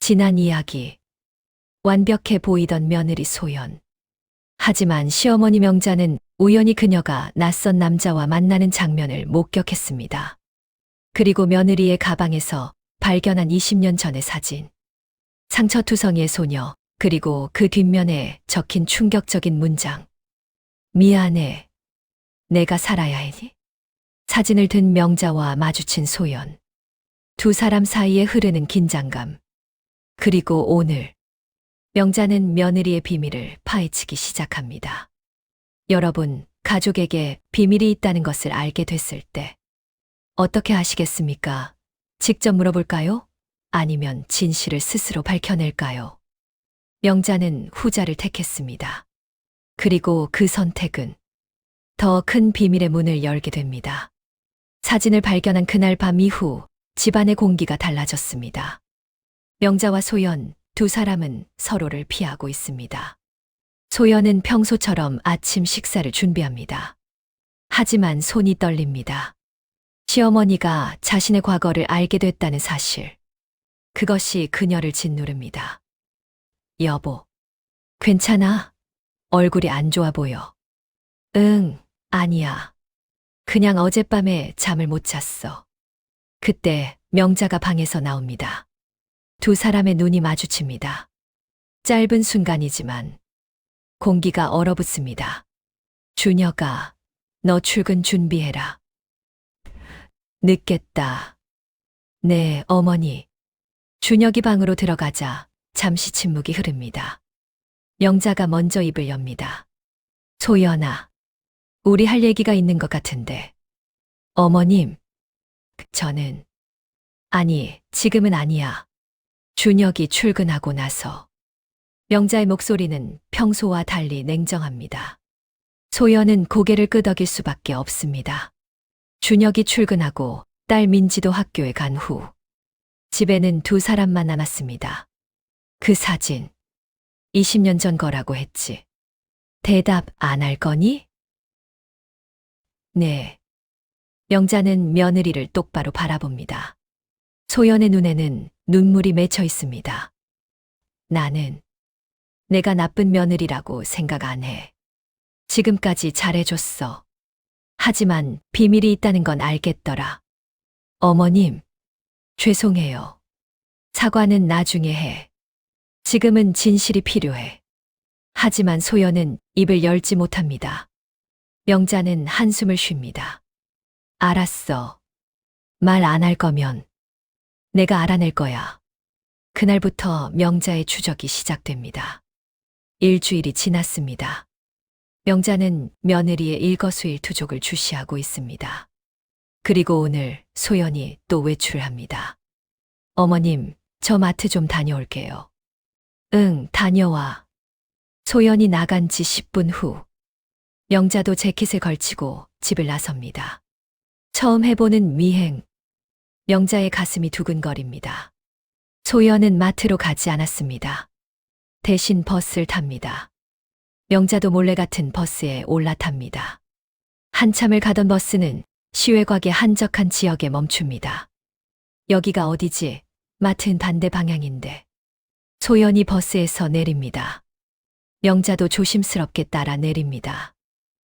지난 이야기. 완벽해 보이던 며느리 소연. 하지만 시어머니 명자는 우연히 그녀가 낯선 남자와 만나는 장면을 목격했습니다. 그리고 며느리의 가방에서 발견한 20년 전의 사진. 상처투성이의 소녀, 그리고 그 뒷면에 적힌 충격적인 문장. 미안해. 내가 살아야 해니? 사진을 든 명자와 마주친 소연. 두 사람 사이에 흐르는 긴장감. 그리고 오늘 명자는 며느리의 비밀을 파헤치기 시작합니다. 여러분, 가족에게 비밀이 있다는 것을 알게 됐을 때 어떻게 하시겠습니까? 직접 물어볼까요? 아니면 진실을 스스로 밝혀낼까요? 명자는 후자를 택했습니다. 그리고 그 선택은 더 큰 비밀의 문을 열게 됩니다. 사진을 발견한 그날 밤 이후 집안의 공기가 달라졌습니다. 명자와 소연, 두 사람은 서로를 피하고 있습니다. 소연은 평소처럼 아침 식사를 준비합니다. 하지만 손이 떨립니다. 시어머니가 자신의 과거를 알게 됐다는 사실. 그것이 그녀를 짓누릅니다. 여보, 괜찮아? 얼굴이 안 좋아 보여. 응, 아니야. 그냥 어젯밤에 잠을 못 잤어. 그때 명자가 방에서 나옵니다. 두 사람의 눈이 마주칩니다. 짧은 순간이지만 공기가 얼어붙습니다. 준혁아, 너 출근 준비해라. 늦겠다. 네, 어머니. 준혁이 방으로 들어가자 잠시 침묵이 흐릅니다. 명자가 먼저 입을 엽니다. 소연아, 우리 할 얘기가 있는 것 같은데. 어머님, 저는. 아니, 지금은 아니야. 준혁이 출근하고 나서. 명자의 목소리는 평소와 달리 냉정합니다. 소연은 고개를 끄덕일 수밖에 없습니다. 준혁이 출근하고 딸 민지도 학교에 간 후 집에는 두 사람만 남았습니다. 그 사진, 20년 전 거라고 했지. 대답 안 할 거니? 네. 명자는 며느리를 똑바로 바라봅니다. 소연의 눈에는 눈물이 맺혀 있습니다. 나는 내가 나쁜 며느리라고 생각 안 해. 지금까지 잘해줬어. 하지만 비밀이 있다는 건 알겠더라. 어머님, 죄송해요. 사과는 나중에 해. 지금은 진실이 필요해. 하지만 소연은 입을 열지 못합니다. 명자는 한숨을 쉽니다. 알았어. 말 안 할 거면 내가 알아낼 거야. 그날부터 명자의 추적이 시작됩니다. 일주일이 지났습니다. 명자는 며느리의 일거수일투족을 주시하고 있습니다. 그리고 오늘 소연이 또 외출을 합니다. 어머님, 저 마트 좀 다녀올게요. 응, 다녀와. 소연이 나간 지 10분 후 명자도 재킷을 걸치고 집을 나섭니다. 처음 해보는 미행. 명자의 가슴이 두근거립니다. 소연은 마트로 가지 않았습니다. 대신 버스를 탑니다. 명자도 몰래 같은 버스에 올라탑니다. 한참을 가던 버스는 시외곽의 한적한 지역에 멈춥니다. 여기가 어디지? 마트는 반대 방향인데. 소연이 버스에서 내립니다. 명자도 조심스럽게 따라 내립니다.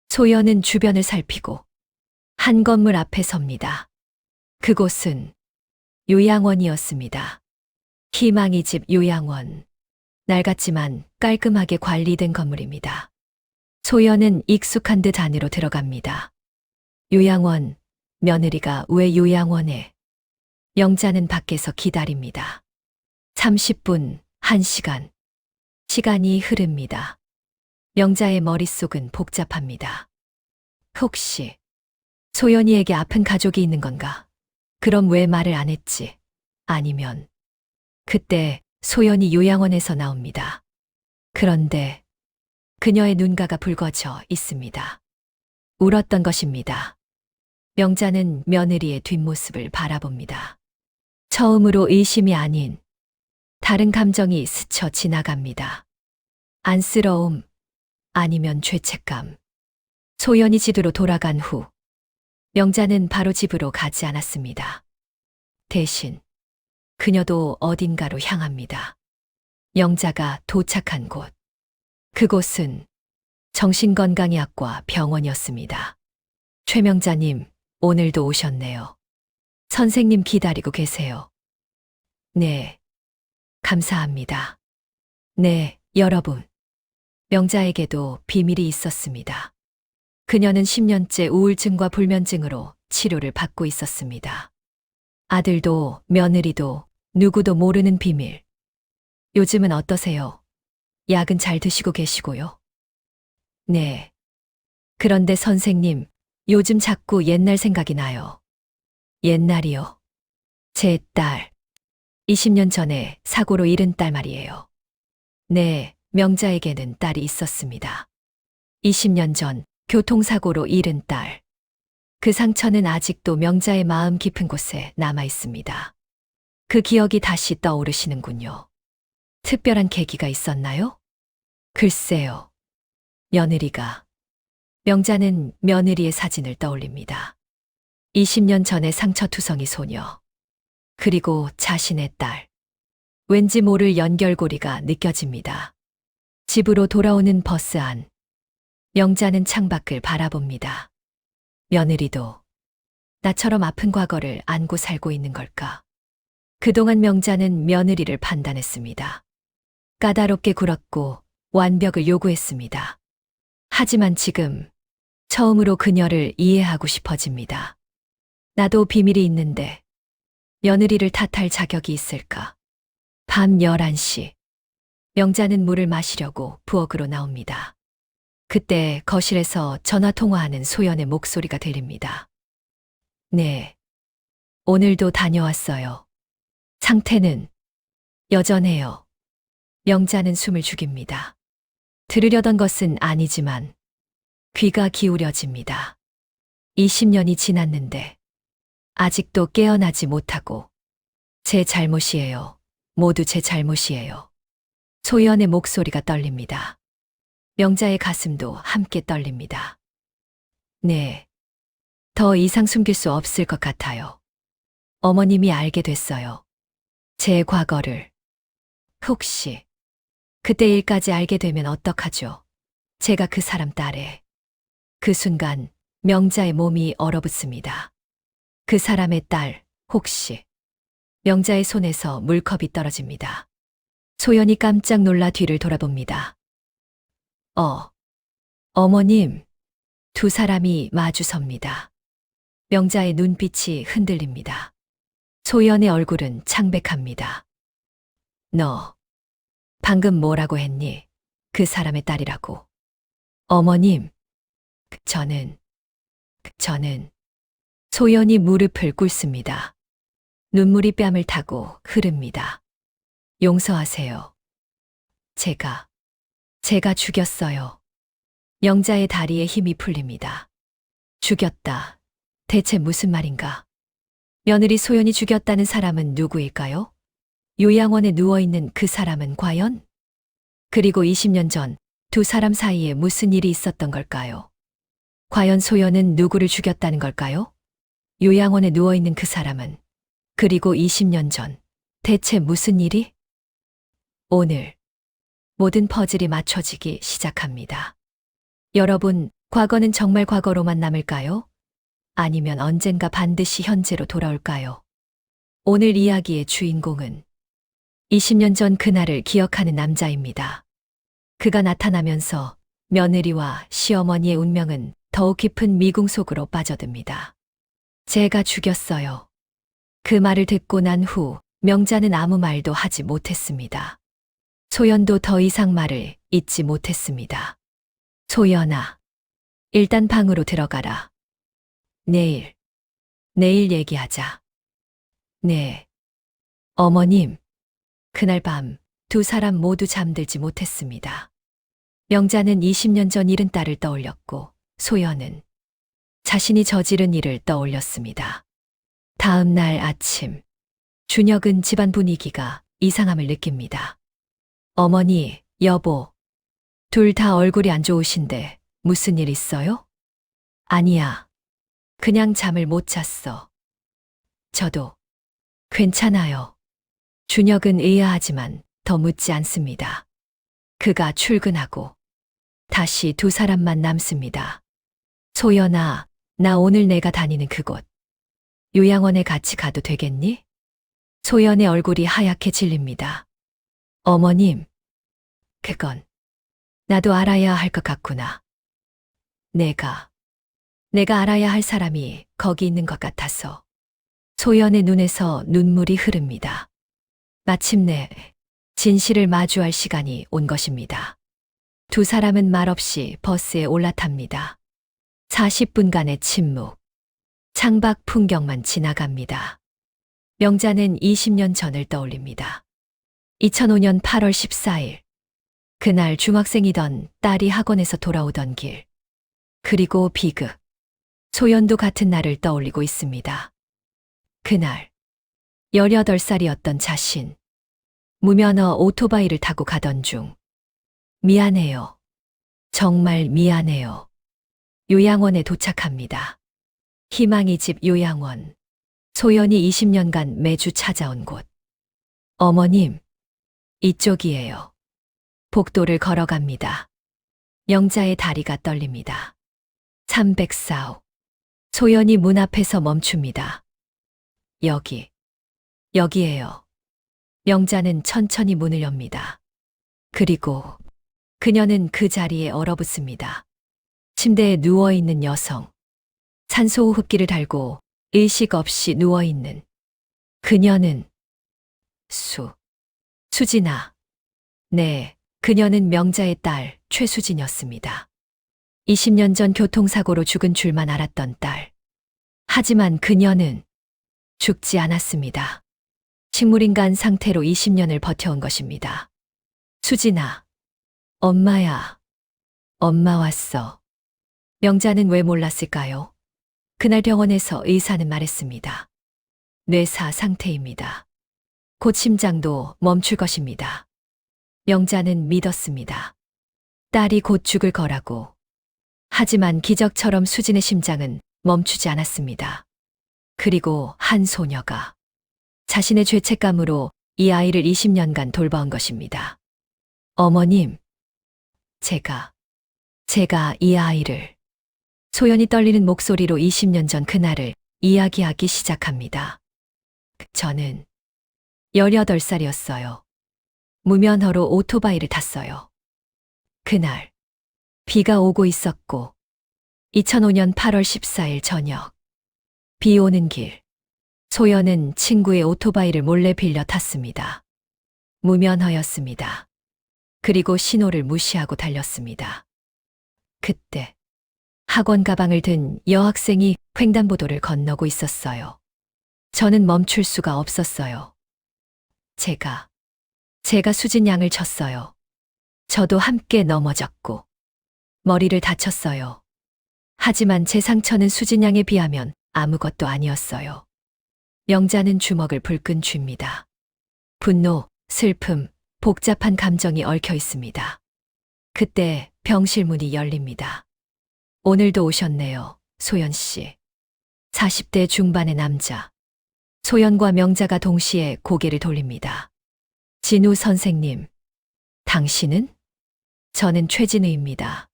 소연은 주변을 살피고 한 건물 앞에 섭니다. 그곳은 요양원이었습니다. 희망이 집 요양원. 낡았지만 깔끔하게 관리된 건물입니다. 소연은 익숙한 듯 안으로 들어갑니다. 요양원, 며느리가 왜 요양원에? 명자는 밖에서 기다립니다. 30분, 1시간. 시간이 흐릅니다. 명자의 머릿속은 복잡합니다. 혹시 소연이에게 아픈 가족이 있는 건가? 그럼 왜 말을 안 했지? 아니면 그때 소연이 요양원에서 나옵니다. 그런데 그녀의 눈가가 붉어져 있습니다. 울었던 것입니다. 명자는 며느리의 뒷모습을 바라봅니다. 처음으로 의심이 아닌 다른 감정이 스쳐 지나갑니다. 안쓰러움, 아니면 죄책감. 소연이 집으로 돌아간 후 명자는 바로 집으로 가지 않았습니다. 대신 그녀도 어딘가로 향합니다. 영자가 도착한 곳. 그곳은 정신건강의학과 병원이었습니다. 최명자님, 오늘도 오셨네요. 선생님 기다리고 계세요. 네. 감사합니다. 네, 여러분. 명자에게도 비밀이 있었습니다. 그녀는 10년째 우울증과 불면증으로 치료를 받고 있었습니다. 아들도 며느리도 누구도 모르는 비밀. 요즘은 어떠세요? 약은 잘 드시고 계시고요? 네. 그런데 선생님, 요즘 자꾸 옛날 생각이 나요. 옛날이요. 제 딸. 20년 전에 사고로 잃은 딸 말이에요. 네, 명자에게는 딸이 있었습니다. 20년 전 교통사고로 잃은 딸. 그 상처는 아직도 명자의 마음 깊은 곳에 남아 있습니다. 그 기억이 다시 떠오르시는군요. 특별한 계기가 있었나요? 글쎄요. 며느리가. 명자는 며느리의 사진을 떠올립니다. 20년 전의 상처투성이 소녀. 그리고 자신의 딸. 왠지 모를 연결고리가 느껴집니다. 집으로 돌아오는 버스 안. 명자는 창밖을 바라봅니다. 며느리도 나처럼 아픈 과거를 안고 살고 있는 걸까? 그동안 명자는 며느리를 판단했습니다. 까다롭게 굴었고 완벽을 요구했습니다. 하지만 지금 처음으로 그녀를 이해하고 싶어집니다. 나도 비밀이 있는데 며느리를 탓할 자격이 있을까? 밤 11시. 명자는 물을 마시려고 부엌으로 나옵니다. 그때 거실에서 전화 통화하는 소연의 목소리가 들립니다. 네. 오늘도 다녀왔어요. 상태는 여전해요. 명자는 숨을 죽입니다. 들으려던 것은 아니지만 귀가 기울여집니다. 20년이 지났는데 아직도 깨어나지 못하고 제 잘못이에요. 모두 제 잘못이에요. 소연의 목소리가 떨립니다. 명자의 가슴도 함께 떨립니다. 네. 더 이상 숨길 수 없을 것 같아요. 어머님이 알게 됐어요. 제 과거를. 혹시 그때 일까지 알게 되면 어떡하죠? 제가 그 사람 딸에. 그 순간 명자의 몸이 얼어붙습니다. 그 사람의 딸, 혹시. 명자의 손에서 물컵이 떨어집니다. 소연이 깜짝 놀라 뒤를 돌아봅니다. 어머님. 두 사람이 마주섭니다. 명자의 눈빛이 흔들립니다. 소연의 얼굴은 창백합니다. 너, 방금 뭐라고 했니? 그 사람의 딸이라고. 어머님. 저는. 소연이 무릎을 꿇습니다. 눈물이 뺨을 타고 흐릅니다. 용서하세요. 제가 죽였어요. 명자의 다리에 힘이 풀립니다. 죽였다. 대체 무슨 말인가? 며느리 소연이 죽였다는 사람은 누구일까요? 요양원에 누워있는 그 사람은 과연? 그리고 20년 전 두 사람 사이에 무슨 일이 있었던 걸까요? 과연 소연은 누구를 죽였다는 걸까요? 요양원에 누워있는 그 사람은, 그리고 20년 전 대체 무슨 일이? 오늘 모든 퍼즐이 맞춰지기 시작합니다. 여러분, 과거는 정말 과거로만 남을까요? 아니면 언젠가 반드시 현재로 돌아올까요? 오늘 이야기의 주인공은 20년 전 그날을 기억하는 남자입니다. 그가 나타나면서 며느리와 시어머니의 운명은 더욱 깊은 미궁 속으로 빠져듭니다. 제가 죽였어요. 그 말을 듣고 난 후 명자는 아무 말도 하지 못했습니다. 소연도 더 이상 말을 잇지 못했습니다. 소연아, 일단 방으로 들어가라. 내일 얘기하자. 네. 어머님. 그날 밤 두 사람 모두 잠들지 못했습니다. 명자는 20년 전 잃은 딸을 떠올렸고 소연은 자신이 저지른 일을 떠올렸습니다. 다음 날 아침, 준혁은 집안 분위기가 이상함을 느낍니다. 어머니, 여보, 둘 다 얼굴이 안 좋으신데 무슨 일 있어요? 아니야. 그냥 잠을 못 잤어. 저도 괜찮아요. 준혁은 의아하지만 더 묻지 않습니다. 그가 출근하고 다시 두 사람만 남습니다. 소연아, 나 오늘 내가 다니는 그곳 요양원에 같이 가도 되겠니? 소연의 얼굴이 하얗게 질립니다. 어머님, 그건 나도 알아야 할 것 같구나. 내가 알아야 할 사람이 거기 있는 것 같아서. 소연의 눈에서 눈물이 흐릅니다. 마침내 진실을 마주할 시간이 온 것입니다. 두 사람은 말없이 버스에 올라탑니다. 40분간의 침묵. 창밖 풍경만 지나갑니다. 명자는 20년 전을 떠올립니다. 2005년 8월 14일. 그날 중학생이던 딸이 학원에서 돌아오던 길. 그리고 비극. 소연도 같은 날을 떠올리고 있습니다. 그날 18살이었던 자신. 무면허 오토바이를 타고 가던 중. 미안해요. 정말 미안해요. 요양원에 도착합니다. 희망이 집 요양원. 소연이 20년간 매주 찾아온 곳. 어머님, 이쪽이에요. 복도를 걸어갑니다. 명자의 다리가 떨립니다. 304호. 소연이 문 앞에서 멈춥니다. 여기에요. 명자는 천천히 문을 엽니다. 그리고 그녀는 그 자리에 얼어붙습니다. 침대에 누워있는 여성. 산소호흡기를 달고 의식 없이 누워있는 그녀는 수진아. 네, 그녀는 명자의 딸 최수진이었습니다. 20년 전 교통사고로 죽은 줄만 알았던 딸. 하지만 그녀는 죽지 않았습니다. 식물인간 상태로 20년을 버텨온 것입니다. 수진아, 엄마야. 엄마 왔어. 명자는 왜 몰랐을까요? 그날 병원에서 의사는 말했습니다. 뇌사 상태입니다. 곧 심장도 멈출 것입니다. 명자는 믿었습니다. 딸이 곧 죽을 거라고. 하지만 기적처럼 수진의 심장은 멈추지 않았습니다. 그리고 한 소녀가 자신의 죄책감으로 이 아이를 20년간 돌봐온 것입니다. 어머님, 제가 이 아이를. 소연이 떨리는 목소리로 20년 전 그날을 이야기하기 시작합니다. 저는 18살이었어요. 무면허로 오토바이를 탔어요. 그날 비가 오고 있었고 2005년 8월 14일 저녁 비 오는 길 소연은 친구의 오토바이를 몰래 빌려 탔습니다. 무면허였습니다. 그리고 신호를 무시하고 달렸습니다. 그때 학원 가방을 든 여학생이 횡단보도를 건너고 있었어요. 저는 멈출 수가 없었어요. 제가 수진 양을 쳤어요. 저도 함께 넘어졌고 머리를 다쳤어요. 하지만 제 상처는 수진 양에 비하면 아무것도 아니었어요. 명자는 주먹을 불끈 쥡니다. 분노, 슬픔, 복잡한 감정이 얽혀 있습니다. 그때 병실 문이 열립니다. 오늘도 오셨네요, 소연 씨. 40대 중반의 남자. 소연과 명자가 동시에 고개를 돌립니다. 진우 선생님, 당신은? 저는 최진우입니다.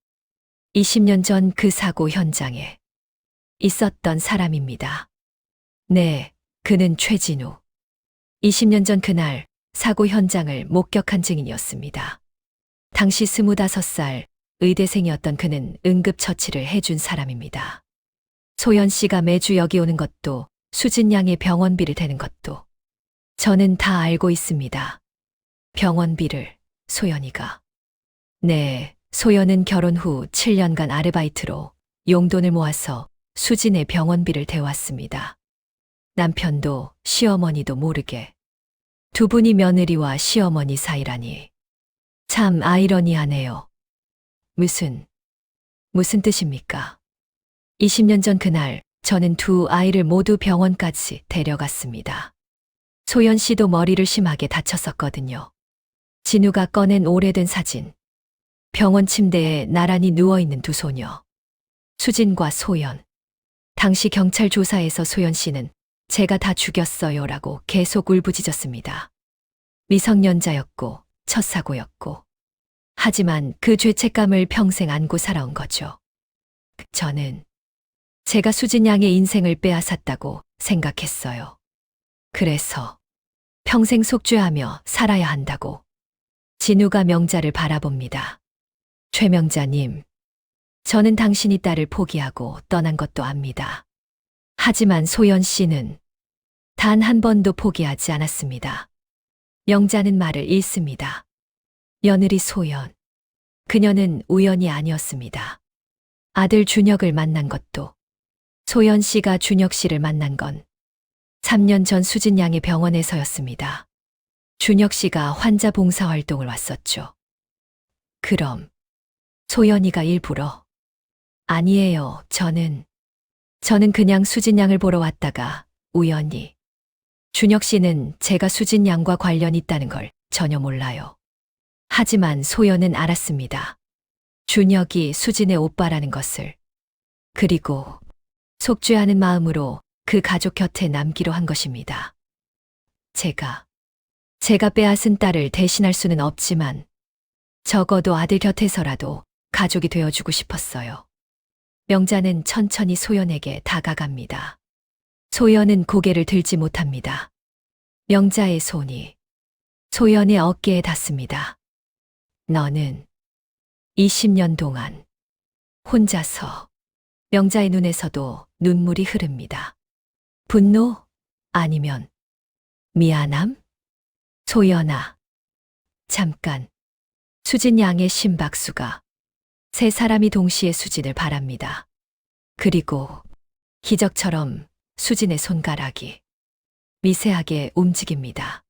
20년 전 그 사고 현장에 있었던 사람입니다. 네, 그는 최진우. 20년 전 그날 사고 현장을 목격한 증인이었습니다. 당시 25살 의대생이었던 그는 응급처치를 해준 사람입니다. 소연 씨가 매주 여기 오는 것도 수진 양의 병원비를 대는 것도 저는 다 알고 있습니다. 병원비를 소연이가. 네, 소연은 결혼 후 7년간 아르바이트로 용돈을 모아서 수진의 병원비를 대왔습니다. 남편도 시어머니도 모르게. 두 분이 며느리와 시어머니 사이라니. 참 아이러니하네요. 무슨 뜻입니까? 20년 전 그날 저는 두 아이를 모두 병원까지 데려갔습니다. 소연 씨도 머리를 심하게 다쳤었거든요. 진우가 꺼낸 오래된 사진. 병원 침대에 나란히 누워있는 두 소녀. 수진과 소연. 당시 경찰 조사에서 소연 씨는 제가 다 죽였어요라고 계속 울부짖었습니다. 미성년자였고 첫 사고였고. 하지만 그 죄책감을 평생 안고 살아온 거죠. 저는 제가 수진 양의 인생을 빼앗았다고 생각했어요. 그래서 평생 속죄하며 살아야 한다고. 진우가 명자를 바라봅니다. 최명자님, 저는 당신이 딸을 포기하고 떠난 것도 압니다. 하지만 소연 씨는 단 한 번도 포기하지 않았습니다. 명자는 말을 잃습니다. 며느리 소연. 그녀는 우연이 아니었습니다. 아들 준혁을 만난 것도, 소연 씨가 준혁 씨를 만난 건 3년 전 수진 양의 병원에서였습니다. 준혁 씨가 환자 봉사 활동을 왔었죠. 그럼 소연이가 일부러? 아니에요. 저는 그냥 수진 양을 보러 왔다가 우연히. 준혁 씨는 제가 수진 양과 관련 있다는 걸 전혀 몰라요. 하지만 소연은 알았습니다. 준혁이 수진의 오빠라는 것을. 그리고 속죄하는 마음으로 그 가족 곁에 남기로 한 것입니다. 제가 빼앗은 딸을 대신할 수는 없지만 적어도 아들 곁에서라도 가족이 되어주고 싶었어요. 명자는 천천히 소연에게 다가갑니다. 소연은 고개를 들지 못합니다. 명자의 손이 소연의 어깨에 닿습니다. 너는 20년 동안 혼자서. 명자의 눈에서도 눈물이 흐릅니다. 분노? 아니면 미안함? 소연아. 잠깐. 수진 양의 심박수가. 세 사람이 동시에 수진을 바랍니다. 그리고 기적처럼 수진의 손가락이 미세하게 움직입니다.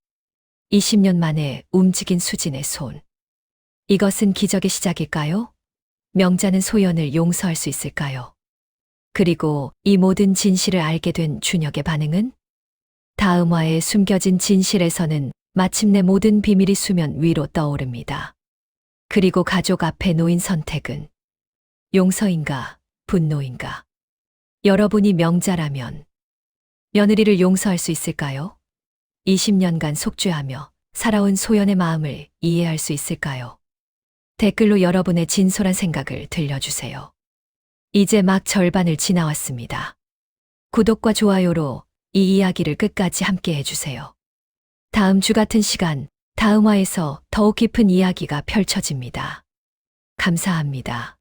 20년 만에 움직인 수진의 손. 이것은 기적의 시작일까요? 명자는 소연을 용서할 수 있을까요? 그리고 이 모든 진실을 알게 된 준혁의 반응은? 다음 화에 숨겨진 진실에서는 마침내 모든 비밀이 수면 위로 떠오릅니다. 그리고 가족 앞에 놓인 선택은 용서인가, 분노인가? 여러분이 명자라면 며느리를 용서할 수 있을까요? 20년간 속죄하며 살아온 소연의 마음을 이해할 수 있을까요? 댓글로 여러분의 진솔한 생각을 들려주세요. 이제 막 절반을 지나왔습니다. 구독과 좋아요로 이 이야기를 끝까지 함께 해주세요. 다음 주 같은 시간, 다음 화에서 더욱 깊은 이야기가 펼쳐집니다. 감사합니다.